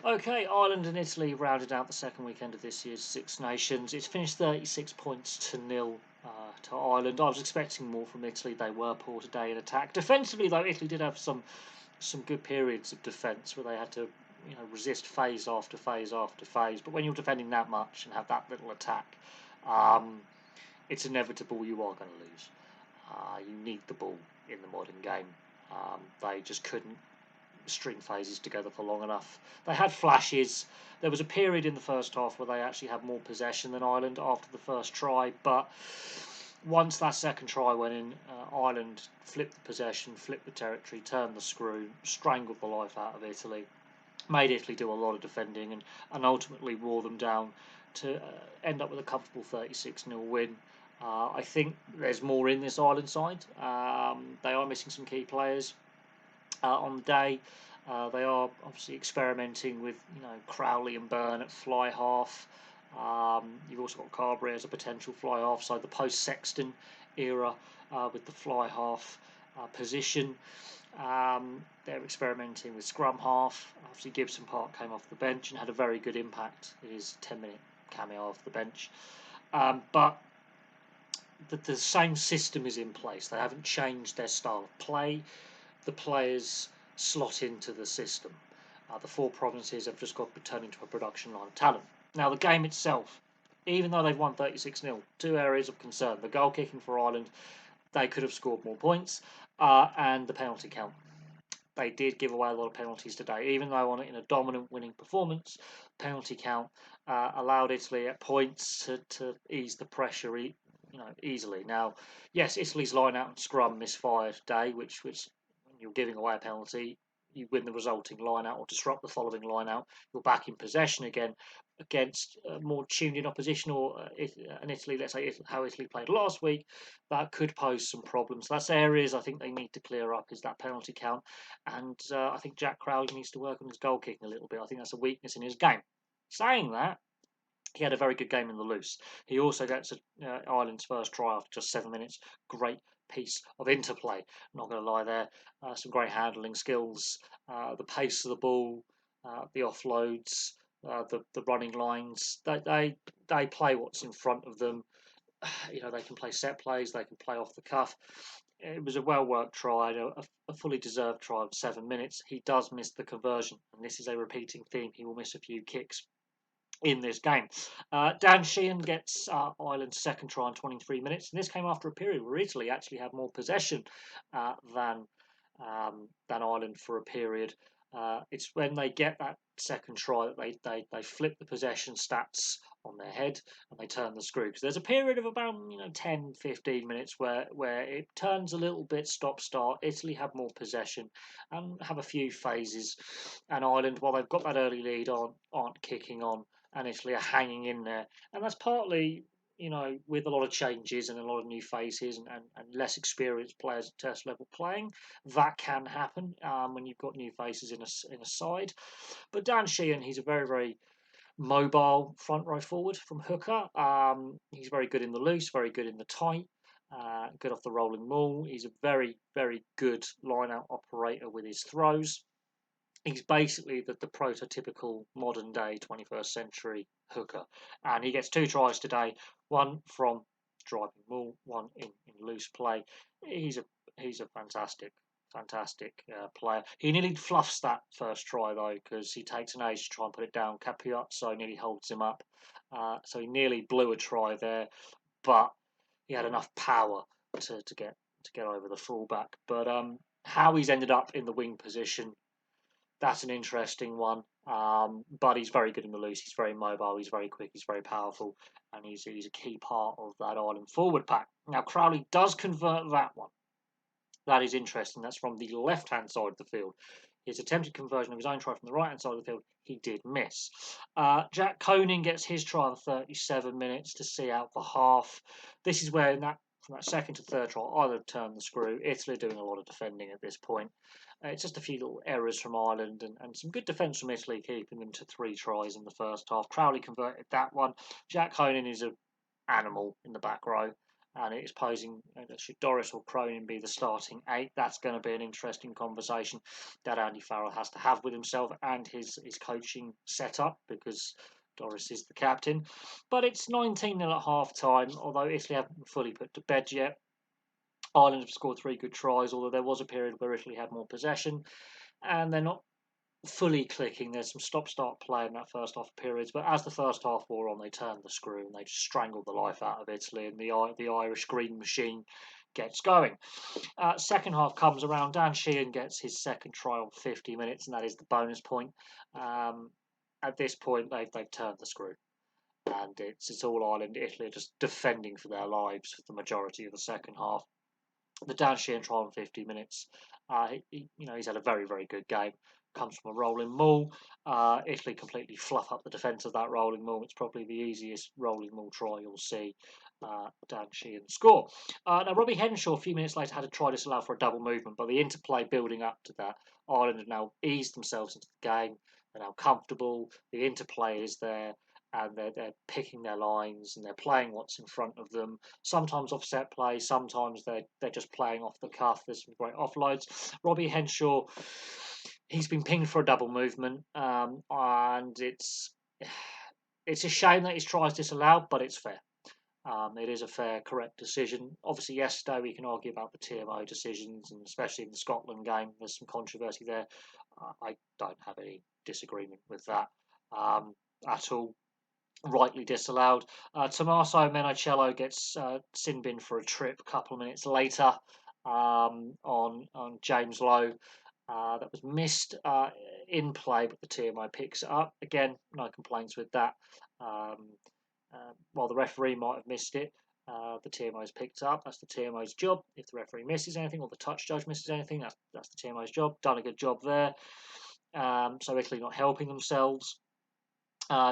Okay, Ireland and Italy rounded out the second weekend of this year's Six Nations. It's finished 36 points to nil to Ireland. I was expecting more from Italy. They were poor today in attack. Defensively, though, Italy did have some good periods of defence where they had to resist phase after phase after phase. But when you're defending that much and have that little attack, um, it's inevitable you are going to lose. You need the ball in the modern game. They just couldn't string phases together for long enough. They had flashes. There was a period in the first half where they actually had more possession than Ireland after the first try, but once that second try went in, Ireland flipped the possession, flipped the territory, turned the screw, strangled the life out of Italy, made Italy do a lot of defending, and ultimately wore them down to end up with a comfortable 36-0 win. I think there's more in this Ireland side. They are missing some key players on the day. They are obviously experimenting with Crowley and Byrne at fly half. You've also got Carberry as a potential fly half, so the post Sexton era with the fly half position. They're experimenting with scrum half. Obviously, Gibson Park came off the bench and had a very good impact in his 10-minute cameo off the bench. But the same system is in place. They haven't changed their style of play. The players slot into the system. The four provinces have just got to turn into a production line of talent. Now, the game itself, even though they've won 36-0, two areas of concern. The goal kicking for Ireland, they could have scored more points, and the penalty count. They did give away a lot of penalties today, even though in a dominant winning performance, penalty count allowed Italy at points to ease the pressure easily. Now, yes, Italy's line out and scrum misfired today, which when you're giving away a penalty, you win the resulting line out or disrupt the following line out, you're back in possession again against more tuned in opposition, or in Italy, let's say how Italy played last week, that could pose some problems. That's areas I think they need to clear up, is that penalty count, and I think Jack Crowley needs to work on his goal kicking a little bit. I think that's a weakness in his game. Saying that, he had a very good game in the loose. He also gets Ireland's first try after just 7 minutes. Great piece of interplay. Not going to lie there. Some great handling skills. The pace of the ball, the offloads, the running lines. They play what's in front of them. They can play set plays. They can play off the cuff. It was a well worked try, a fully deserved try of 7 minutes. He does miss the conversion, and this is a repeating theme. He will miss a few kicks in this game. Dan Sheehan gets Ireland's second try in 23 minutes, and this came after a period where Italy actually had more possession than Ireland for a period. It's when they get that second try that they flip the possession stats on their head and they turn the screw. Because there's a period of about 10, 15 minutes where it turns a little bit stop-start. Italy have more possession and have a few phases, and Ireland, while they've got that early lead, aren't kicking on, and Italy are hanging in there. And that's partly, with a lot of changes and a lot of new faces and less experienced players at test level playing, that can happen when you've got new faces in a side. But Dan Sheehan, he's a very, very mobile front row forward from hooker. He's very good in the loose, very good in the tight. Good off the rolling maul. He's a very, very good line-out operator with his throws. He's basically the prototypical modern day 21st century hooker, and he gets two tries today, one from driving maul, one in loose play. He's a fantastic player. He nearly fluffs that first try though, because he takes an age to try and put it down. Capiozzo nearly holds him up, so he nearly blew a try there, but he had enough power to get over the fullback. But how he's ended up in the wing position, that's an interesting one. But he's very good in the loose. He's very mobile. He's very quick. He's very powerful, and he's a key part of that Ireland forward pack. Now Crowley does convert that one. That is interesting. That's from the left-hand side of the field. His attempted conversion of his own try from the right-hand side of the field, he did miss. Jack Conan gets his try in 37 minutes to see out the half. This is where from that second to third try, Ireland turned the screw. Italy doing a lot of defending at this point. It's just a few little errors from Ireland and some good defence from Italy, keeping them to 3 tries in the first half. Crowley converted that one. Jack Conan is an animal in the back row. and it's posing, should Doris or Cronin be the starting 8? That's going to be an interesting conversation that Andy Farrell has to have with himself and his coaching setup, because Doris is the captain. But it's 19-0 at half time, although Italy haven't fully put to bed yet. Ireland have scored 3 good tries, although there was a period where Italy had more possession, and they're not fully clicking. There's some stop-start play in that first half periods, but as the first half wore on, they turned the screw and they just strangled the life out of Italy, and the Irish green machine gets going. Second half comes around. Dan Sheehan gets his second try on 50 minutes, and that is the bonus point. At this point, they've turned the screw, and it's all Ireland. Italy are just defending for their lives for the majority of the second half. The Dan Sheehan try on 50 minutes. He's had a very, very good game. Comes from a rolling maul. Italy completely fluff up the defence of that rolling maul. It's probably the easiest rolling maul try you'll see Dan Sheehan score. Now, Robbie Henshaw, a few minutes later, had a try disallowed for a double movement, but the interplay building up to that, Ireland have now eased themselves into the game. They're now comfortable. The interplay is there, and they're picking their lines and they're playing what's in front of them. Sometimes offset play, sometimes they're just playing off the cuff. There's some great offloads. Robbie Henshaw, he's been pinged for a double movement, and it's a shame that his try is disallowed, but it's fair. It is a fair, correct decision. Obviously, yesterday we can argue about the TMO decisions, and especially in the Scotland game, there's some controversy there. I don't have any disagreement with that at all. Rightly disallowed. Tommaso Menocello gets sin bin for a trip a couple of minutes later on James Lowe. That was missed in play, but the TMO picks it up. Again, no complaints with that. While the referee might have missed it, the TMO's picked up. That's the TMO's job. If the referee misses anything or the touch judge misses anything, that's the TMO's job. Done a good job there. So Italy not helping themselves.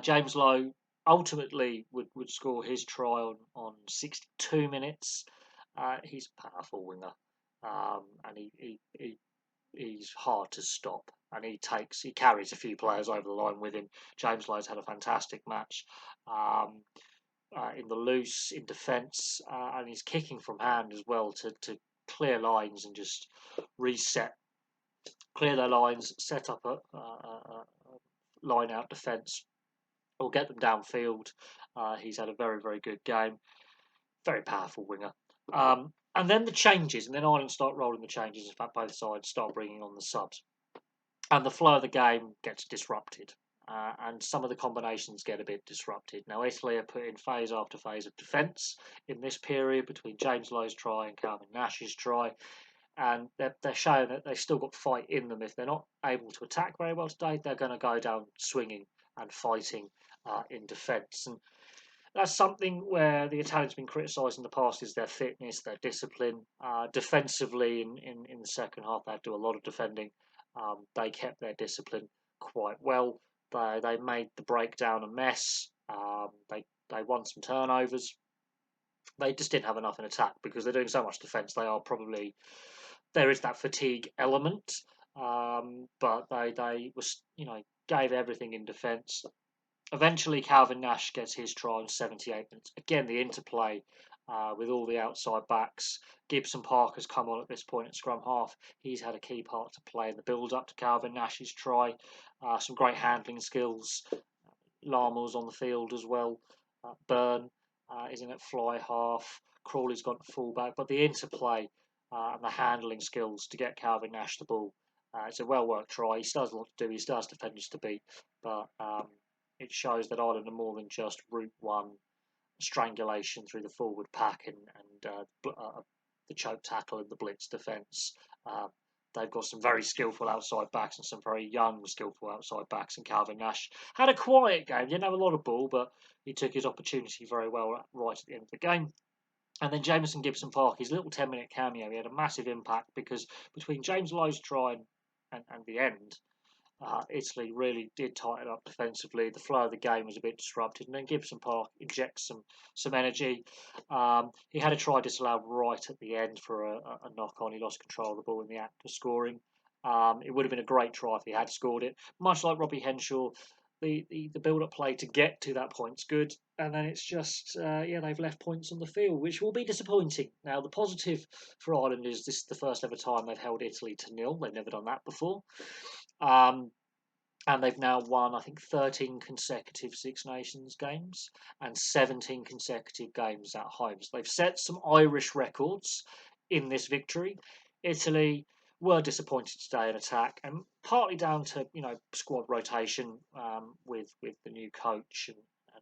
James Lowe ultimately would score his try on 62 minutes. He's a powerful winger, and he's hard to stop, and he carries a few players over the line with him. James Lowe's had a fantastic match in the loose, in defence, and he's kicking from hand as well to clear lines and just reset, clear their lines, set up a line out defence, or get them downfield. He's had a very, very good game. Very powerful winger. And then the changes, and then Ireland start rolling the changes. In fact, both sides start bringing on the subs. And the flow of the game gets disrupted. And some of the combinations get a bit disrupted. Now, Italy are put in phase after phase of defence in this period between James Lowe's try and Calvin Nash's try. And they're showing that they've still got fight in them. If they're not able to attack very well today, they're going to go down swinging and fighting in defence. And that's something where the Italians have been criticised in the past, is their fitness, their discipline. Defensively, in the second half, they had to do a lot of defending. They kept their discipline quite well. They made the breakdown a mess. They won some turnovers. They just didn't have enough in attack because they're doing so much defence. There is that fatigue element, but they was gave everything in defence. Eventually, Calvin Nash gets his try on 78 minutes. Again, the interplay with all the outside backs. Gibson Parker's come on at this point at scrum half. He's had a key part to play in the build-up to Calvin Nash's try. Some great handling skills. Lama's on the field as well. Byrne is in at fly half. Crawley's gone to fullback. But the interplay and the handling skills to get Calvin Nash the ball. It's a well-worked try. He still has a lot to do. He still has defenders to beat. But it shows that Ireland are more than just route one strangulation through the forward pack and the choke tackle and the blitz defence. They've got some very skillful outside backs and some very young skillful outside backs. And Calvin Nash had a quiet game. Didn't have a lot of ball, but he took his opportunity very well right at the end of the game. And then Jamison Gibson Park, his little 10-minute cameo, he had a massive impact because between James Lowe's try and the end, Italy really did tighten up defensively. The flow of the game was a bit disrupted, and then Gibson Park injects some energy. He had a try disallowed right at the end for a knock on. He lost control of the ball in the act of scoring. It would have been a great try if he had scored it. Much like Robbie Henshaw, the build-up play to get to that point's good, and then it's just they've left points on the field, which will be disappointing. Now the positive for Ireland is this is the first ever time they've held Italy to nil. They've never done that before. Um, and they've now won, I think, 13 consecutive Six Nations games and 17 consecutive games at home. So they've set some Irish records in this victory. Italy were disappointed today in attack, and partly down to squad rotation with the new coach and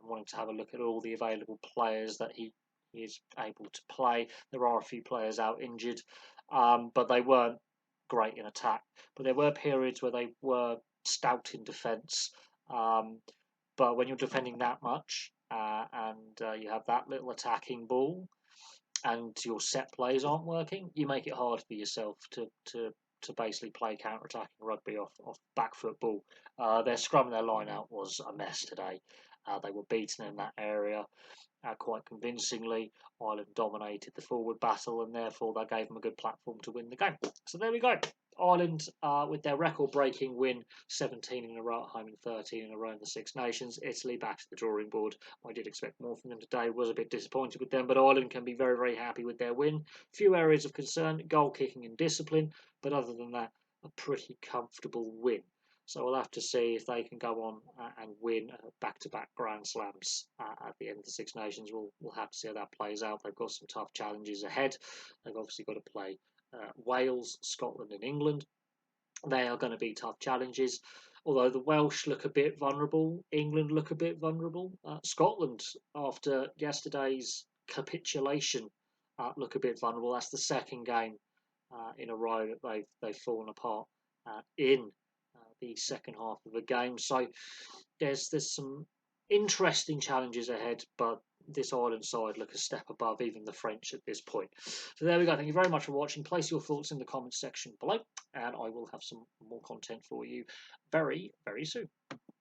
wanting to have a look at all the available players that he is able to play. There are a few players out injured, but they weren't great in attack. But there were periods where they were stout in defence. But when you're defending that much and you have that little attacking ball and your set plays aren't working, you make it hard for yourself to basically play counter-attacking rugby off back foot ball. Their scrum and their line out was a mess today. They were beaten in that area quite convincingly. Ireland dominated the forward battle, and therefore that gave them a good platform to win the game. So there we go. Ireland, with their record-breaking win, 17 in a row at home and 13 in a row in the Six Nations. Italy back to the drawing board. I did expect more from them today. Was a bit disappointed with them, but Ireland can be very, very happy with their win. Few areas of concern: goal kicking and discipline, but other than that, a pretty comfortable win. So we'll have to see if they can go on and win back-to-back Grand Slams at the end of the Six Nations. We'll have to see how that plays out. They've got some tough challenges ahead. They've obviously got to play Wales, Scotland and England. They are going to be tough challenges. Although the Welsh look a bit vulnerable, England look a bit vulnerable. Scotland, after yesterday's capitulation, look a bit vulnerable. That's the second game in a row that they've fallen apart in the second half of the game. So there's some interesting challenges ahead, but this Ireland side look a step above even the French at this point. So there we go. Thank you very much for watching. Place your thoughts in the comments section below, and I will have some more content for you very, very soon.